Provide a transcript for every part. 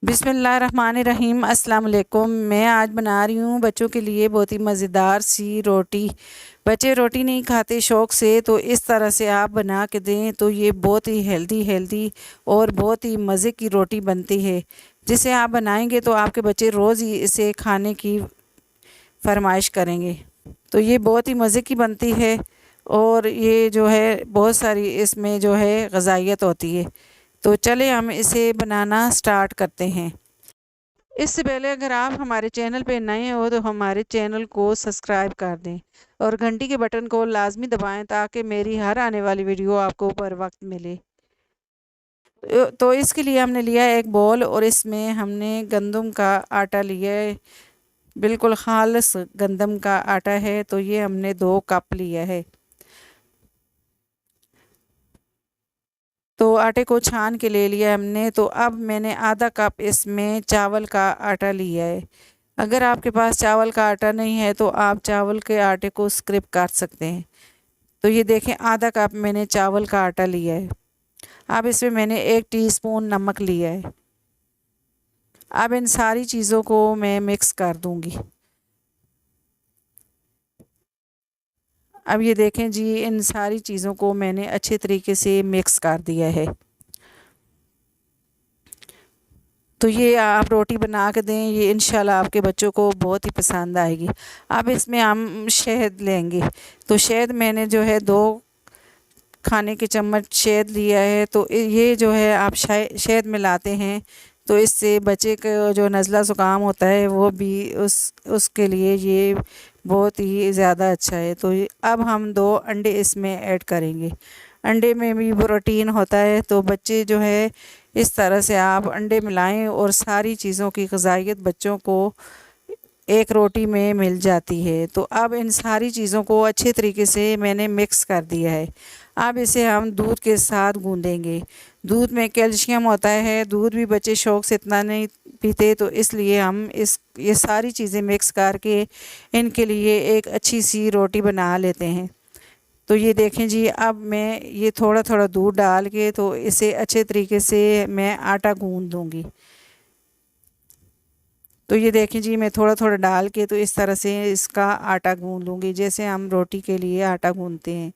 बिस्मिल्लाहिर्रहमानिर्रहीम अस्सलाम वालेकुम। मैं आज बना रही हूँ बच्चों के लिए बहुत ही मज़ेदार सी रोटी। बच्चे रोटी नहीं खाते शौक़ से, तो इस तरह से आप बना के दें तो ये बहुत ही हेल्दी और बहुत ही मज़े की रोटी बनती है। जिसे आप बनाएंगे तो आपके बच्चे रोज़ ही इसे खाने की फरमाइश करेंगे। तो ये बहुत ही मज़े की बनती है और ये जो है बहुत सारी इसमें जो है ग़ज़ाइयत होती है। तो चले हम इसे बनाना स्टार्ट करते हैं। इससे पहले अगर आप हमारे चैनल पे नए हो तो हमारे चैनल को सब्सक्राइब कर दें और घंटी के बटन को लाजमी दबाएं ताकि मेरी हर आने वाली वीडियो आपको बर वक्त मिले। तो इसके लिए हमने लिया है एक बॉल और इसमें हमने गंदम का आटा लिया है। बिल्कुल खालिस गंदम का आटा है, तो ये हमने 2 कप लिया है। तो आटे को छान के ले लिया हमने। तो अब मैंने आधा कप इसमें चावल का आटा लिया है। अगर आपके पास चावल का आटा नहीं है तो आप चावल के आटे को स्किप कर सकते हैं। तो ये देखें आधा कप मैंने चावल का आटा लिया है। अब इसमें मैंने 1 टीस्पून नमक लिया है। अब इन सारी चीज़ों को मैं मिक्स कर दूंगी। अब ये देखें जी, इन सारी चीज़ों को मैंने अच्छे तरीके से मिक्स कर दिया है। तो ये आप रोटी बना के दें, ये इंशाल्लाह आपके बच्चों को बहुत ही पसंद आएगी। अब इसमें हम शहद लेंगे। तो शहद मैंने जो है 2 खाने के चम्मच शहद लिया है। तो ये जो है आप शहद मिलाते हैं तो इससे बच्चे का जो नज़ला ज़ुकाम होता है वो भी उसके लिए ये बहुत ही ज़्यादा अच्छा है। तो अब हम 2 अंडे इसमें ऐड करेंगे। अंडे में भी प्रोटीन होता है, तो बच्चे जो है इस तरह से आप अंडे मिलाएं और सारी चीज़ों की ग़िज़ाइयत बच्चों को एक रोटी में मिल जाती है। तो अब इन सारी चीज़ों को अच्छे तरीके से मैंने मिक्स कर दिया है। अब इसे हम दूध के साथ गूँधेंगे। दूध में कैल्शियम होता है, दूध भी बच्चे शौक़ से इतना नहीं पीते, तो इसलिए हम ये सारी चीज़ें मिक्स करके इनके लिए एक अच्छी सी रोटी बना लेते हैं। तो ये देखें जी, अब मैं ये थोड़ा थोड़ा दूध डाल के तो इसे अच्छे तरीके से मैं आटा गूँध दूँगी। तो ये देखें जी, मैं थोड़ा थोड़ा डाल के तो इस तरह से इसका आटा गूँध लूँगी जैसे हम रोटी के लिए आटा गूँधते हैं।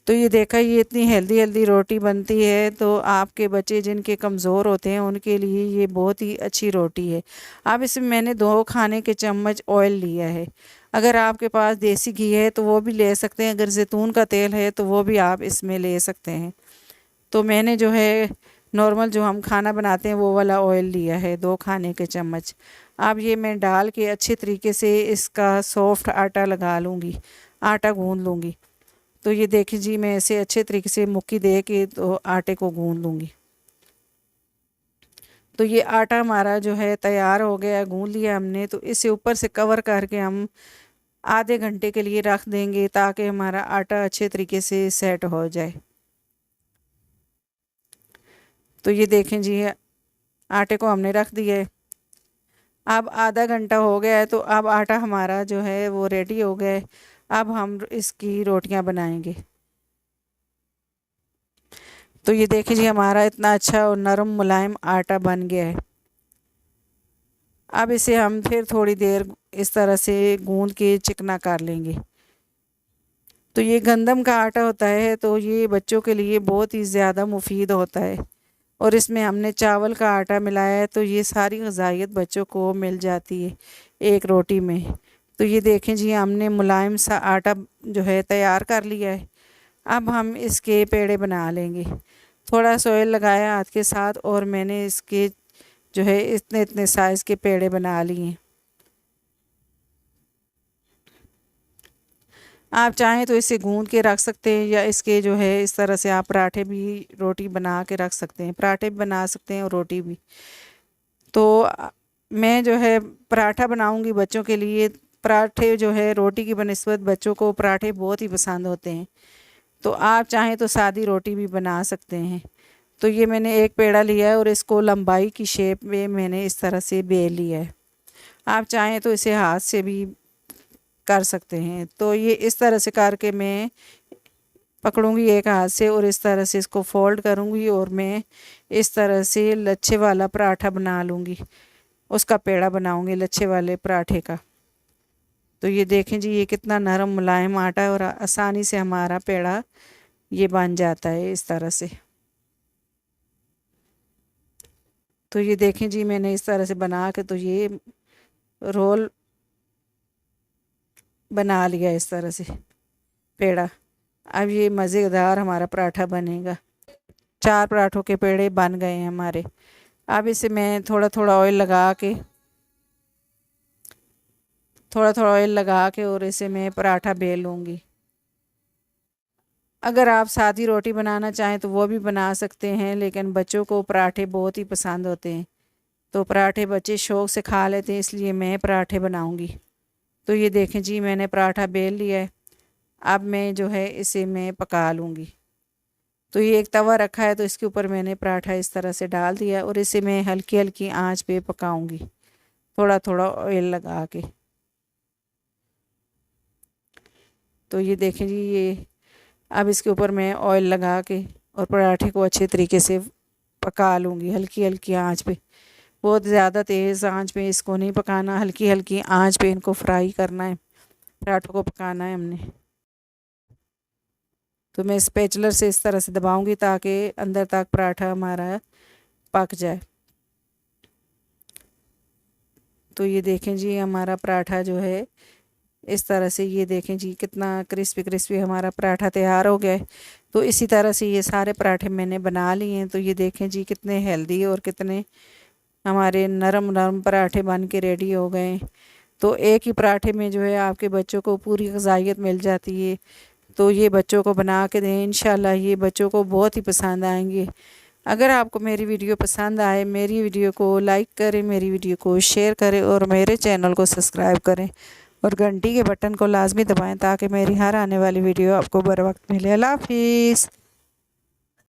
तो ये देखा, ये इतनी हेल्दी रोटी बनती है। तो आपके बच्चे जिनके कमज़ोर होते हैं उनके लिए ये बहुत ही अच्छी रोटी है। अब इसमें मैंने 2 खाने के चम्मच ऑयल लिया है। अगर आपके पास देसी घी है तो वो भी ले सकते हैं, अगर ज़ैतून का तेल है तो वो भी आप इसमें ले सकते हैं। तो मैंने जो है नॉर्मल जो हम खाना बनाते हैं वो वाला ऑयल लिया है 2 खाने के चम्मच। अब ये मैं डाल के अच्छे तरीके से इसका सॉफ्ट आटा लगा लूँगी, आटा गूँध लूँगी। तो ये देखिए जी, मैं इसे अच्छे तरीके से मुक्की दे के तो आटे को गूँध लूँगी। तो ये आटा हमारा जो है तैयार हो गया, गूँध लिया हमने। तो इसे ऊपर से कवर करके हम आधे घंटे के लिए रख देंगे ताकि हमारा आटा अच्छे तरीके से सेट हो जाए। तो ये देखें जी, आटे को हमने रख दिया है। अब आधा घंटा हो गया है, तो अब आटा हमारा जो है वो रेडी हो गया है। अब हम इसकी रोटियां बनाएंगे। तो ये देखिए जी, हमारा इतना अच्छा और नरम मुलायम आटा बन गया है। अब इसे हम फिर थोड़ी देर इस तरह से गूंद के चिकना कर लेंगे। तो ये गंदम का आटा होता है, तो ये बच्चों के लिए बहुत ही ज़्यादा मुफीद होता है और इसमें हमने चावल का आटा मिलाया है, तो ये सारी ग़िज़ाइयत बच्चों को मिल जाती है एक रोटी में। तो ये देखें जी, हमने मुलायम सा आटा जो है तैयार कर लिया है। अब हम इसके पेड़े बना लेंगे। थोड़ा सा ऑयल लगाया हाथ के साथ और मैंने इसके जो है इतने इतने साइज़ के पेड़े बना लिए। आप चाहें तो इसे गूंद के रख सकते हैं या इसके जो है इस तरह से आप पराठे भी रोटी बना के रख सकते हैं, पराठे भी बना सकते हैं और रोटी भी। तो मैं जो है पराठा बनाऊंगी बच्चों के लिए। पराठे जो है रोटी की बनिस्बत बच्चों को पराठे बहुत ही पसंद होते हैं। तो आप चाहें तो सादी रोटी भी बना सकते हैं। तो ये मैंने एक पेड़ा लिया है और इसको लंबाई की शेप में मैंने इस तरह से बेल लिया है। आप चाहें तो इसे हाथ से भी कर सकते हैं। तो ये इस तरह से करके मैं पकड़ूंगी एक हाथ से और इस तरह से इसको फोल्ड करूंगी और मैं इस तरह से लच्छे वाला पराठा बना लूँगी, उसका पेड़ा बनाऊंगी लच्छे वाले पराठे का। तो ये देखें जी, ये कितना नरम मुलायम आटा है और आसानी से हमारा पेड़ा ये बन जाता है इस तरह से। तो ये देखें जी, मैंने इस तरह से बना के तो ये रोल बना लिया इस तरह से पेड़ा। अब ये मज़ेदार हमारा पराठा बनेगा। 4 पराठों के पेड़े बन गए हैं हमारे। अब इसे मैं थोड़ा थोड़ा ऑयल लगा के और इसे मैं पराठा बेल लूँगी। अगर आप सादी रोटी बनाना चाहें तो वो भी बना सकते हैं, लेकिन बच्चों को पराठे बहुत ही पसंद होते हैं, तो पराठे बच्चे शौक़ से खा लेते हैं, इसलिए मैं पराठे बनाऊँगी। तो ये देखें जी, मैंने पराठा बेल लिया है। अब मैं जो है इसे मैं पका लूँगी। तो ये एक तवा रखा है, तो इसके ऊपर मैंने पराठा इस तरह से डाल दिया और इसे मैं हल्की हल्की आंच पे पकाऊंगी, थोड़ा थोड़ा ऑयल लगा के। तो ये देखें जी, ये अब इसके ऊपर मैं ऑयल लगा के और पराठे को अच्छे तरीके से पका लूँगी हल्की हल्की आंच पे। बहुत ज़्यादा तेज़ आंच पे इसको नहीं पकाना, हल्की हल्की आंच पे इनको फ्राई करना है, पराठों को पकाना है हमने। तो मैं स्पैचुलर से इस तरह से दबाऊंगी ताकि अंदर तक पराठा हमारा पक जाए। तो ये देखें जी, हमारा पराठा जो है इस तरह से, ये देखें जी कितना क्रिस्पी क्रिस्पी हमारा पराठा तैयार हो गया है। तो इसी तरह से ये सारे पराठे मैंने बना लिए हैं। तो ये देखें जी, कितने हेल्दी और कितने हमारे नरम नरम पराठे बन के रेडी हो गए। तो एक ही पराठे में जो है आपके बच्चों को पूरी ग़िज़ाइयत मिल जाती है। तो ये बच्चों को बना के दें, इंशाल्लाह ये बच्चों को बहुत ही पसंद आएंगे। अगर आपको मेरी वीडियो पसंद आए, मेरी वीडियो को लाइक करें, मेरी वीडियो को शेयर करें और मेरे चैनल को सब्सक्राइब करें और घंटी के बटन को लाजमी दबाएं ताकि मेरी हर आने वाली वीडियो आपको बर वक्त मिले। अल्लाह हाफिज़।